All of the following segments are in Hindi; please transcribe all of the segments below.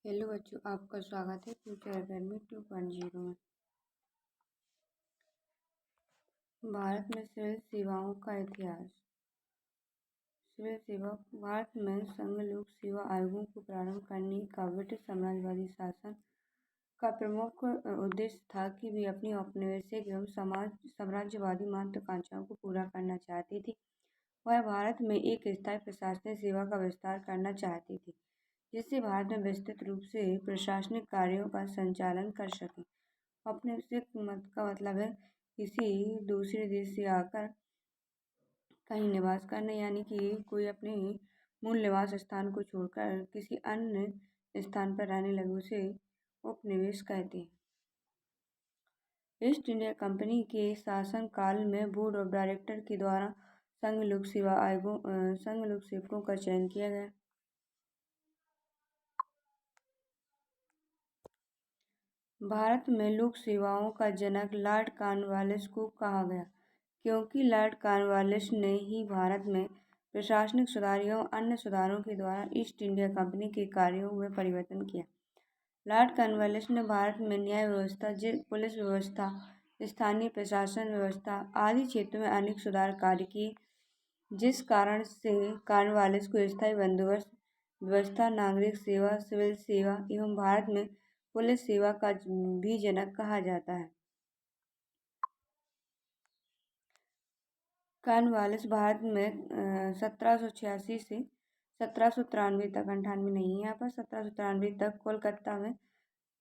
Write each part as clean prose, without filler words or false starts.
हेलो बच्चों, आपका स्वागत है फ्यूचर एकेडमी 2.0 में। भारत में सिविल सेवाओं का इतिहास। सिविल सेवा भारत में संघ लोक सेवा आयोगों को प्रारंभ करने का ब्रिटिश साम्राज्यवादी शासन का प्रमुख उद्देश्य था कि वे अपनी औपनिवेशिक एवं साम्राज्यवादी महत्वाकांक्षाओं को पूरा करना चाहती थी। वह भारत में एक स्थायी प्रशासनिक सेवा का विस्तार करना चाहती थी, जिससे भारत में विस्तृत रूप से प्रशासनिक कार्यों का संचालन कर सके। औपनिवेशिक मत का मतलब है किसी दूसरे देश से आकर कहीं निवास करना, यानी कि कोई अपने मूल निवास स्थान को छोड़कर किसी अन्य स्थान पर रहने लगे उसे उपनिवेश कहते हैं। ईस्ट इंडिया कंपनी के शासन काल में बोर्ड ऑफ डायरेक्टर के द्वारा संघ लोक सेवकों का चयन किया गया। भारत में लोक सेवाओं का जनक लॉर्ड कॉर्नवालिस को कहा गया, क्योंकि लॉर्ड कॉर्नवालिस ने ही भारत में प्रशासनिक सुधार एवं अन्य सुधारों के द्वारा ईस्ट इंडिया कंपनी के कार्यों में परिवर्तन किया। लॉर्ड कॉर्नवालिस ने भारत में न्याय व्यवस्था, पुलिस व्यवस्था, स्थानीय प्रशासन व्यवस्था आदि क्षेत्रों में अनेक सुधार कार्य किए, जिस कारण से कॉर्नवालिस को स्थायी बंदोबस्त व्यवस्था, नागरिक सेवा, सिविल सेवा एवं भारत में पुलिस सेवा का भी जनक कहा जाता है। कॉर्नवालिस भारत में 1786 से 1793 तक, 98 नहीं है यहाँ पर, 1793 तक कोलकाता में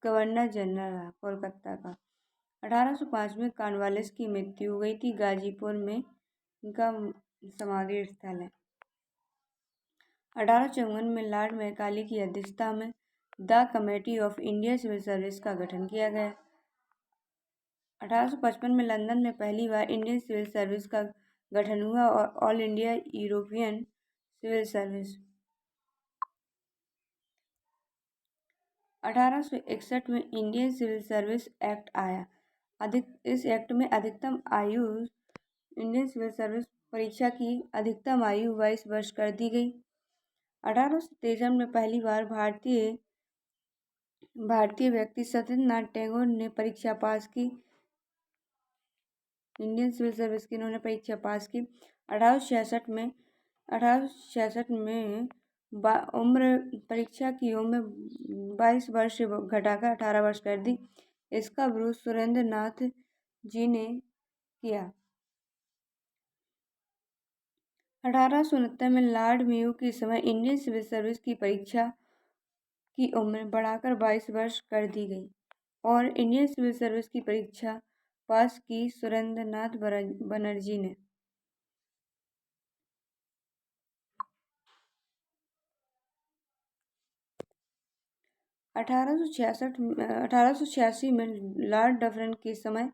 गवर्नर जनरल रहा कोलकाता का। 1805 में कॉर्नवालिस की मृत्यु हो गई थी। गाजीपुर में इनका समाधि स्थल है। 1854 में लॉर्ड मैकाले की अध्यक्षता में the committee of India civil service का गठन किया गया। 1855 में लंदन में पहली बार इंडियन सिविल सर्विस का गठन हुआ और all India European civil service. 1861 में इंडियन सिविल सर्विस एक्ट आया। इस एक्ट में अधिकतम आयु इंडियन सिविल सर्विस परीक्षा की अधिकतम आयु 22 वर्ष कर दी गई। 1863 में पहली बार भारतीय व्यक्ति सत्येंद्रनाथ टैगोर ने परीक्षा पास की। इंडियन सिविल सर्विस की इन्होंने परीक्षा पास की। 1866 में परीक्षा की उम्र 22 वर्ष से घटाकर 18 वर्ष कर दी। इसका विरोध सुरेंद्र नाथ जी ने किया। 1869 में लॉर्ड मेयो के समय इंडियन सिविल सर्विस की परीक्षा की उम्र बढ़ाकर 22 वर्ष कर दी गई और इंडियन सिविल सर्विस की परीक्षा पास की सुरेंद्र नाथ बनर्जी ने। 1886 में लॉर्ड डफरिन के समय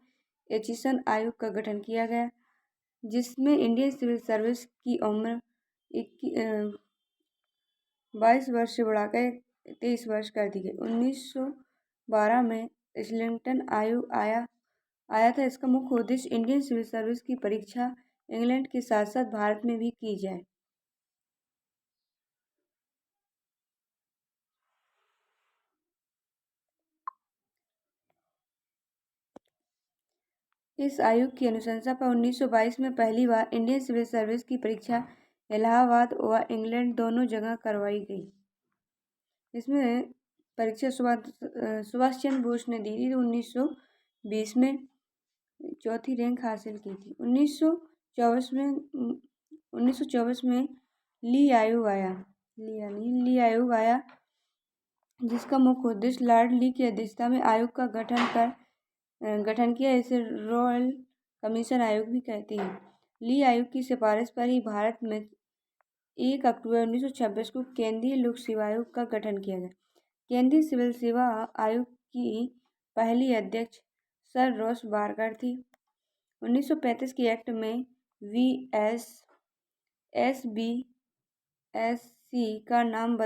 एचिसन आयोग का गठन किया गया, जिसमें इंडियन सिविल सर्विस की उम्र 22 वर्ष से बढ़ाकर 23 वर्ष कर दी गई। 1912 में इस्लिंगटन आयोग आया था। इसका मुख्य उद्देश्य इंडियन सिविल सर्विस की परीक्षा इंग्लैंड के साथ साथ भारत में भी की जाए। इस आयोग की अनुशंसा पर 1922 में पहली बार इंडियन सिविल सर्विस की परीक्षा इलाहाबाद व इंग्लैंड दोनों जगह करवाई गई। इसमें परीक्षा सुभाष चंद्र बोस ने दी थी। 1920 में चौथी रैंक हासिल की थी। 1924 में ली आयोग आया, जिसका मुख्य उद्देश्य लॉर्ड ली की अध्यक्षता में आयोग का गठन किया। इसे रॉयल कमीशन आयोग भी कहते हैं। ली आयोग की सिफारिश पर ही भारत में 1 अक्टूबर 1926 को केंद्रीय लोक सेवा आयोग का गठन किया गया। केंद्रीय सिविल सेवा आयोग की पहली अध्यक्ष सर रॉस बार्कर थी। 1935 के एक्ट में SBSC का नाम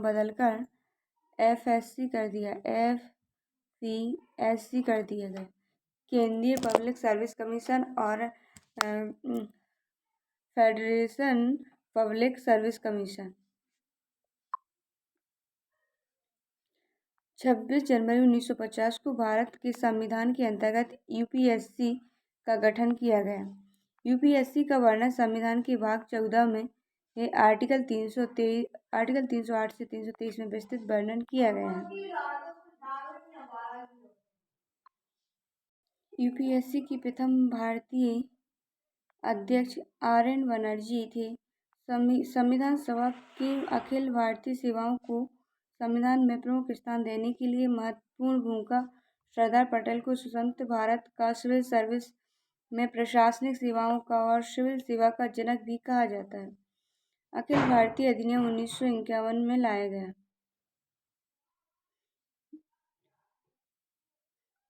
बदलकर FSC कर दिया गया। केंद्रीय पब्लिक सर्विस कमीशन और फेडरेशन पब्लिक सर्विस कमीशन। 26 जनवरी 1950 को भारत के संविधान के अंतर्गत यूपीएससी का गठन किया गया। यूपीएससी का वर्णन संविधान के भाग 14 में आर्टिकल 308 से 323 में विस्तृत वर्णन किया गया है। यूपीएससी की प्रथम भारतीय अध्यक्ष RN बनर्जी थे। संविधान सभा की अखिल भारतीय सेवाओं को संविधान में प्रमुख स्थान देने के लिए महत्वपूर्ण भूमिका सरदार पटेल को स्वतंत्र भारत का सिविल सर्विस में प्रशासनिक सेवाओं का और सिविल सेवा का जनक भी कहा जाता है। अखिल भारतीय अधिनियम 1951 में लाया गया।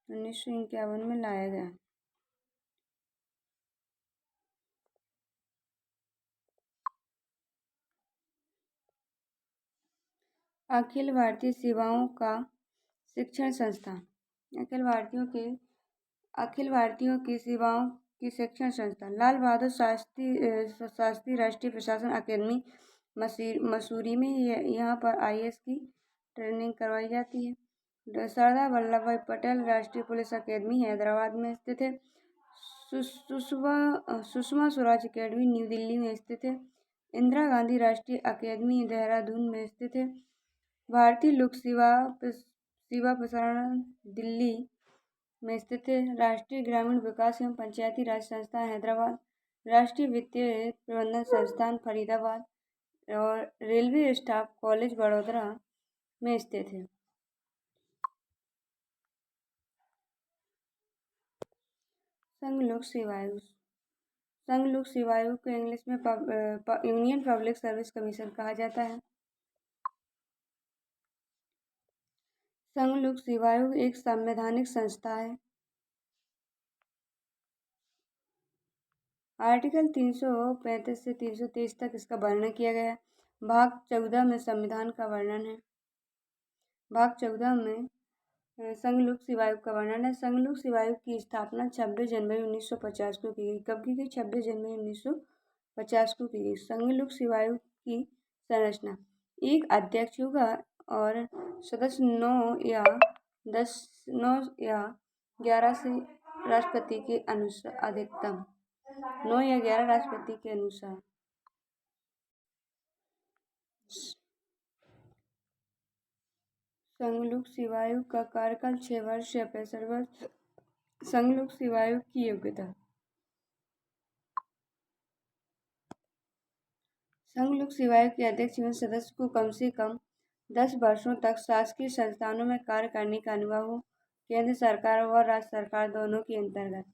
1951 में लाया गया। अखिल भारतीय सेवाओं का शिक्षण संस्थान। अखिल भारतीयों की सेवाओं की शिक्षण संस्थान लाल बहादुर शास्त्री राष्ट्रीय प्रशासन अकेदमी मसूरी में यहाँ पर IAS की ट्रेनिंग करवाई जाती है। सरदार वल्लभ भाई पटेल राष्ट्रीय पुलिस अकेदमी हैदराबाद में स्थित है। सुषमा स्वराज अकेडमी न्यू दिल्ली में स्थित है। इंदिरा गांधी राष्ट्रीय अकेदमी देहरादून में स्थित है। भारतीय लोक सेवा प्रसारण दिल्ली में स्थित है। राष्ट्रीय ग्रामीण विकास एवं पंचायती राज संस्थान हैदराबाद, राष्ट्रीय वित्तीय प्रबंधन संस्थान फरीदाबाद और रेलवे स्टाफ कॉलेज वडोदरा में स्थित है। संघ लोक सेवा आयोग। संघ लोक सेवा आयोग को इंग्लिश में यूनियन पब्लिक सर्विस कमीशन कहा जाता है। संघ लोक सेवा आयोग एक संवैधानिक संस्था है। आर्टिकल 335 से 323 तक इसका वर्णन किया गया है। भाग 14 में संविधान का वर्णन है। भाग 14 में संघ लोक सेवा आयोग का वर्णन है। संघ लोक सेवा आयोग की स्थापना 26 जनवरी 1950 को की गई। कब की गई? 26 जनवरी 1950 को की गई। संघ लोक सेवा आयोग की संरचना: एक अध्यक्ष होगा और सदस्य 9 या 11 से राष्ट्रपति के अनुसार अधिकतम 9 या 11 राष्ट्रपति के अनुसार। संघ लोक सेवा आयोग का कार्यकाल 6 वर्ष या 65 वर्ष। संघ लोक सेवा आयोग की योग्यता: संघ लोक सेवा आयोग के अध्यक्ष एवं सदस्य को कम से कम 10 वर्षों तक शासकीय संस्थानों में कार्य करने का अनुभव हो, केंद्र सरकार व राज्य सरकार दोनों के अंतर्गत।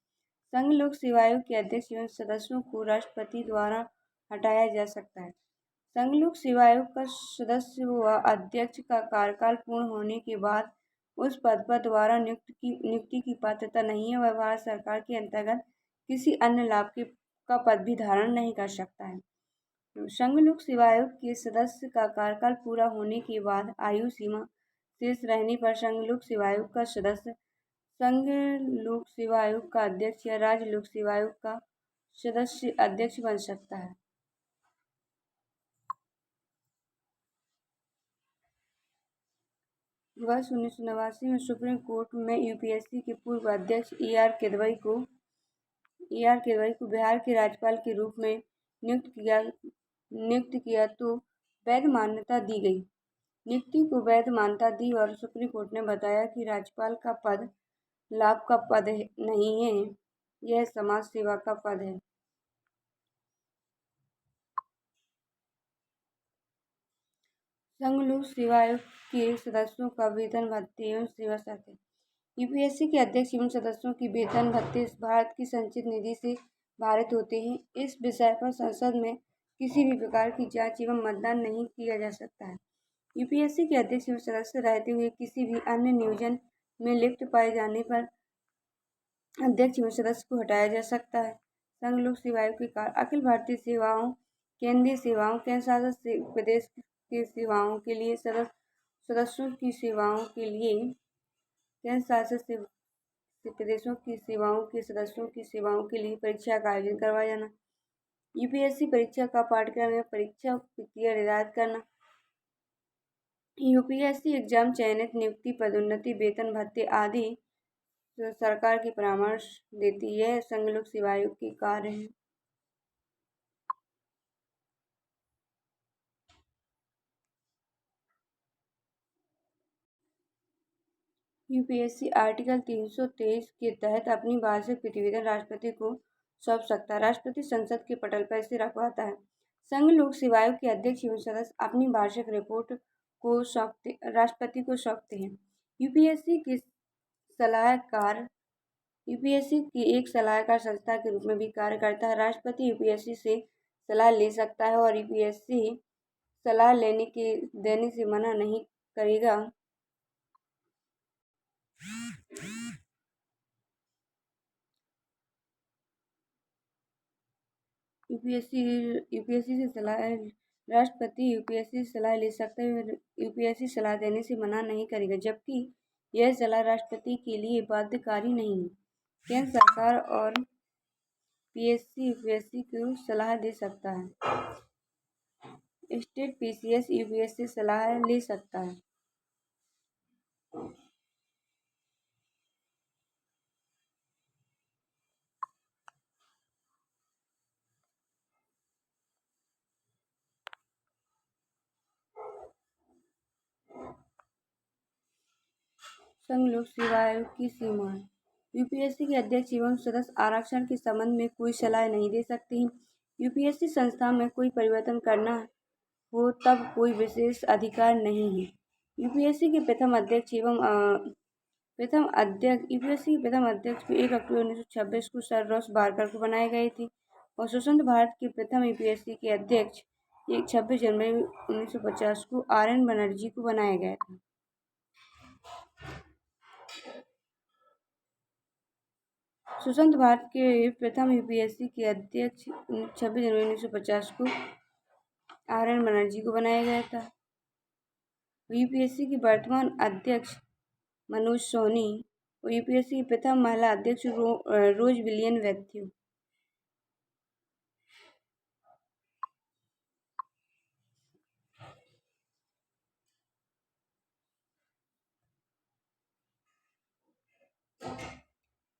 संघ लोक सेवा आयोग के अध्यक्ष एवं सदस्यों को राष्ट्रपति द्वारा हटाया जा सकता है। संघ लोक सेवा आयोग का सदस्य व अध्यक्ष का कार्यकाल पूर्ण होने के बाद उस पद पर दोबारा नियुक्ति की पात्रता नहीं है। वह भारत सरकार के अंतर्गत किसी अन्य लाभ का पद भी धारण नहीं कर सकता है। संघ लोक सेवा आयोग के सदस्य का कार्यकाल पूरा होने के बाद आयु सीमा शेष रहने पर संघ लोक सेवा आयोग का सदस्य संघ लोक सेवा आयोग का अध्यक्ष या राज्य लोक सेवा आयोग का सदस्य अध्यक्ष बन सकता है। वर्ष 1989 में सुप्रीम कोर्ट में यूपीएससी के पूर्व अध्यक्ष ER किदवई को बिहार के राज्यपाल के रूप में नियुक्त किया तो वैध मान्यता दी गई। नियुक्ति को वैध मान्यता दी और सुप्रीम कोर्ट ने बताया कि राज्यपाल का पद लाभ का पद नहीं है, यह समाज सेवा का पद है। संघ लोक सेवा आयोग के सदस्यों का वेतन भत्ते एवं सेवा शर्तें। यूपीएससी के अध्यक्ष एवं सदस्यों की वेतन भत्ते भारत की संचित निधि से भारित होते हैं। इस विषय पर संसद में किसी भी प्रकार की जांच एवं मतदान नहीं किया जा सकता है। यूपीएससी के अध्यक्ष एवं सदस्य रहते हुए किसी भी अन्य नियोजन में लिप्त पाए जाने पर अध्यक्ष एवं सदस्य को हटाया जा सकता है। संघ लोक सेवा आयोग के कार्य: अखिल भारतीय सेवाओं, केंद्रीय सेवाओं, केंद्र शासित प्रदेश की सेवाओं के लिए सदस्यों की सेवाओं के लिए केंद्र शासित प्रदेशों की सेवाओं के सदस्यों की सेवाओं के लिए परीक्षा का आयोजन करवाया जाना। यूपीएससी परीक्षा का पाठ्यक्रम या परीक्षा प्रक्रिया निर्धारित करना। यूपीएससी एग्जाम चयनित नियुक्ति पदोन्नति वेतन भत्ते आदि सरकार की परामर्श देती है। यह संघ लोक सेवा आयोग के कार्य हैं। यूपीएससी आर्टिकल 323 के तहत अपनी वार्षिक प्रतिवेदन राष्ट्रपति को सौंप सकता है। राष्ट्रपति संसद के पटल पर इसे रखवाता है। संघ लोक सेवा आयोग के अध्यक्ष एवं सदस्य अपनी वार्षिक रिपोर्ट को राष्ट्रपति को सौंपते हैं। यूपीएससी की सलाहकार यूपीएससी की एक सलाहकार संस्था के रूप में भी कार्य करता है। राष्ट्रपति यूपीएससी से सलाह ले सकता है और यूपीएससी सलाह देने से मना नहीं करेगा। यूपीएससी से सलाह राष्ट्रपति यूपीएससी से सलाह ले सकता है और यूपीएससी सलाह देने से मना नहीं करेगा, जबकि यह सलाह राष्ट्रपति के लिए बाध्यकारी नहीं है। केंद्र सरकार और यूपीएससी को सलाह दे सकता है। स्टेट पीसीएस यूपीएससी से सलाह ले सकता है। संघ लोक सेवा आयोग की सीमाएं। यूपीएससी के अध्यक्ष एवं सदस्य आरक्षण के संबंध में कोई सलाह नहीं दे सकते हैं। यूपीएससी संस्था में कोई परिवर्तन करना हो तब कोई विशेष अधिकार नहीं है। यूपीएससी के प्रथम अध्यक्ष यूपीएससी के प्रथम अध्यक्ष 1 अक्टूबर 1926 को सर रॉस बारकर को बनाए गए थे और स्वतंत्र भारत के प्रथम यूपीएससी के अध्यक्ष 26 जनवरी 1950 को RN बनर्जी को बनाया गया था। स्वतंत्र भारत के प्रथम यूपीएससी के अध्यक्ष 26 जनवरी 1950 को RN बनर्जी को बनाया गया था। यूपीएससी की वर्तमान अध्यक्ष मनोज सोनी और यूपीएससी की प्रथम महिला अध्यक्ष रोज विलियन मैथ्यू।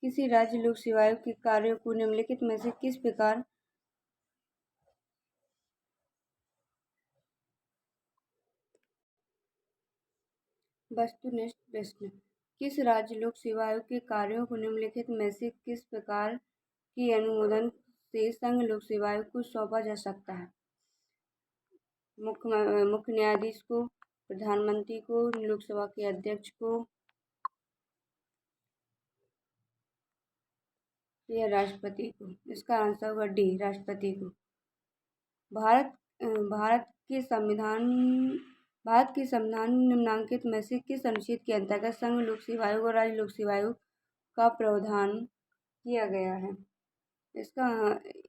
किसी राज्य लोक सेवा आयोग के कार्यों को निम्नलिखित में से किस प्रकार वस्तुनिष्ठ प्रश्न। किस राज्य लोक सेवा आयोग के कार्यों को निम्नलिखित में से किस प्रकार की अनुमोदन से संघ लोक सेवा आयोग को सौंपा जा सकता है? मुख्य न्यायाधीश को, प्रधानमंत्री को, लोकसभा के अध्यक्ष को या राष्ट्रपति को। इसका आंसर होगा डी, राष्ट्रपति को। भारत के संविधान निम्नांकित में से किस अनुच्छेद के अंतर्गत संघ लोक सेवा आयोग और राज्य लोक सेवा आयोग का प्रावधान किया गया है? इसका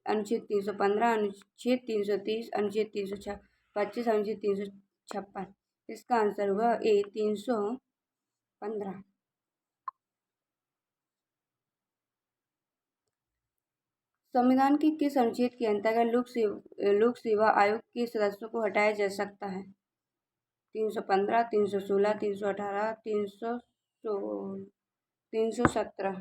अनुच्छेद 315, अनुच्छेद 330, अनुच्छेद 325, अनुच्छेद 356। इसका आंसर होगा ए, 315। संविधान के किस अनुच्छेद के अंतर्गत लोक सेवा आयोग के सदस्यों को हटाया जा सकता है? 315, 316, 318, 317।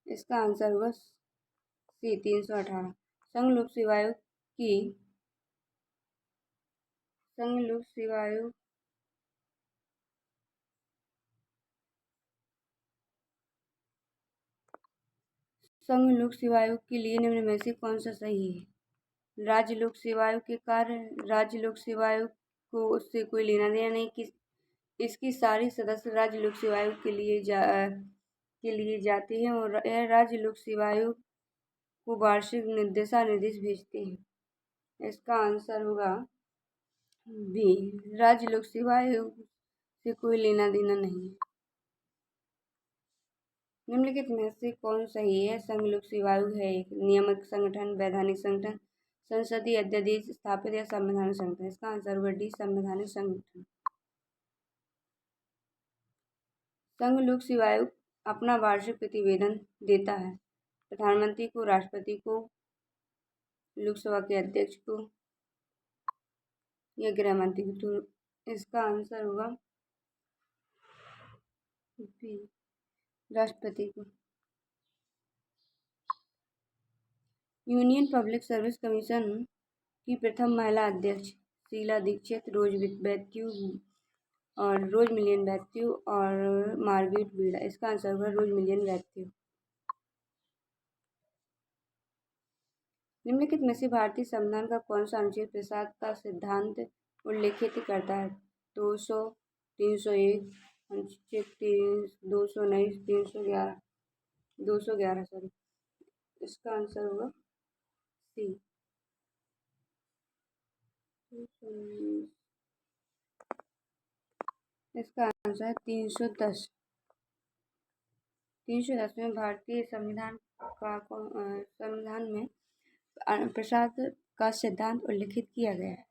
इसका आंसर होगा सी, 318। संघ लोक सेवा आयोग संघ लोक सेवा आयोग संघ लोक सेवा आयोग के लिए निम्न में से कौन सा सही है? राज्य लोक सेवा आयोग के कार्य। राज्य लोक सेवा आयोग को उससे कोई लेना देना नहीं कि इसकी सारी सदस्य राज्य लोक सेवा आयोग के लिए जाते हैं और यह राज्य लोक सेवा आयोग को वार्षिक दिशा निर्देश भेजते हैं। इसका आंसर होगा बी, राज्य लोक सेवा आयोग से कोई लेना देना नहीं है। निम्नलिखित में से कौन सही है? संघ लोक सेवा आयोग है एक नियामक संगठन, वैधानिक संगठन, संसदीय अध्यादेश स्थापित या संवैधानिक संगठन। इसका आंसर होगा डी, संवैधानिक संगठन। संघ लोक सेवा आयोग अपना वार्षिक प्रतिवेदन देता है। प्रधानमंत्री को, राष्ट्रपति को, लोकसभा के अध्यक्ष को या गृह मंत्री को। तो इसका आंसर होगा बी, राष्ट्रपति को। यूनियन पब्लिक सर्विस कमीशन की प्रथम महिला अध्यक्ष शीला दीक्षित, रोज मिलियन मैथ्यू और मार्गरेट बीड़ा। इसका आंसर होगा रोज मिलियन मैथ्यू। निम्नलिखित में से भारतीय संविधान का कौन सा अनुच्छेद प्रसाद का सिद्धांत उल्लेखित करता है? 200, 301, अनुच्छेद 219, 311, 211 सॉरी। इसका आंसर होगा सी। इसका आंसर है 310। 310 में भारतीय संविधान में प्रसाद का सिद्धांत उल्लिखित किया गया है।